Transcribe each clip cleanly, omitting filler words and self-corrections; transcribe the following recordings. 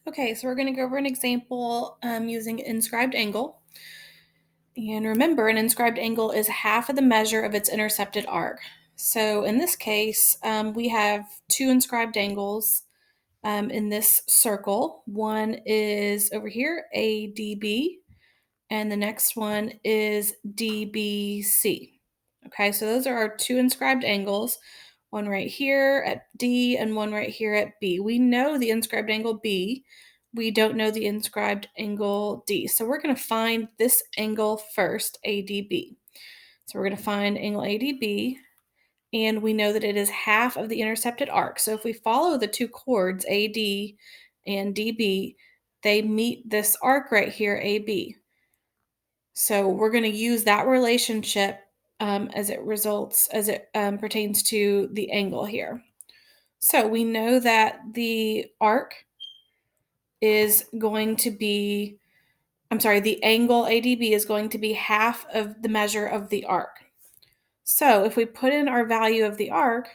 Okay, so we're going to go over an example using inscribed angle. And remember, an inscribed angle is half of the measure of its intercepted arc. So in this case, we have two inscribed angles in this circle. One is over here, ADB, and the next one is DBC. Okay, so those are our two inscribed angles, one right here at D and one right here at B. We know the inscribed angle B. We don't know the inscribed angle D. So we're going to find this angle first, ADB. So we're going to find angle ADB, and we know that it is half of the intercepted arc. So if we follow the two chords, AD and DB, they meet this arc right here, AB. So we're going to use that relationship as it pertains to the angle here. So we know that the arc is going to be, the angle ADB is going to be half of the measure of the arc. So if we put in our value of the arc,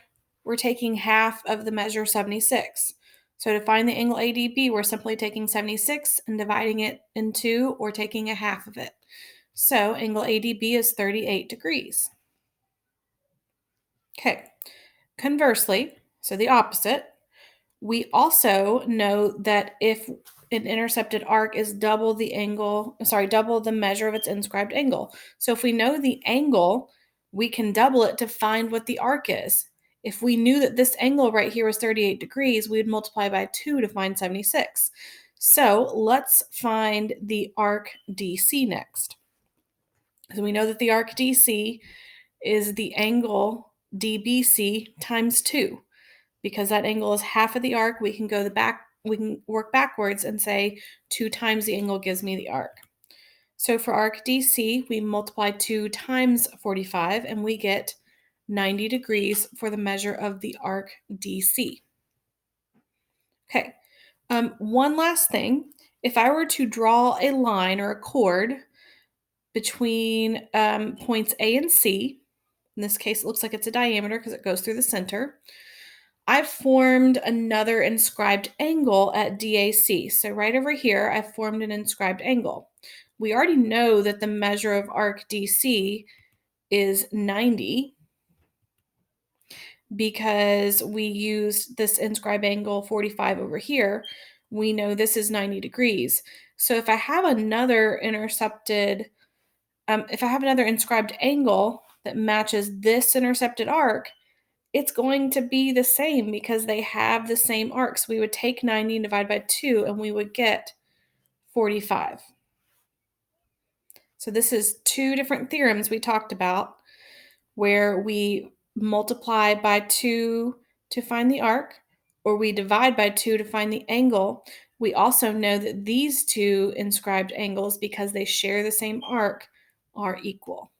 we're taking half of the measure 76. So to find the angle ADB, we're simply taking 76 and dividing it in two, or taking a half of it. So angle ADB is 38 degrees. Okay, conversely, so the opposite, we also know that if an intercepted arc is double the measure of its inscribed angle. So if we know the angle, we can double it to find what the arc is. If we knew that this angle right here was 38 degrees, we would multiply by 2 to find 76. So let's find the arc DC next. So we know that the arc DC is the angle DBC times 2. Because that angle is half of the arc, we can work backwards and say 2 times the angle gives me the arc. So for arc DC, we multiply 2 times 45 and we get 90 degrees for the measure of the arc DC. Okay, one last thing. If I were to draw a line or a chord between points A and C, in this case it looks like it's a diameter because it goes through the center, I've formed another inscribed angle at DAC. So right over here, I've formed an inscribed angle. We already know that the measure of arc DC is 90 because we used this inscribed angle 45 over here. We know this is 90 degrees. So if I have another inscribed angle that matches this intercepted arc, it's going to be the same because they have the same arcs. We would take 90 and divide by 2, and we would get 45. So this is two different theorems we talked about where we multiply by 2 to find the arc, or we divide by 2 to find the angle. We also know that these two inscribed angles, because they share the same arc, are equal.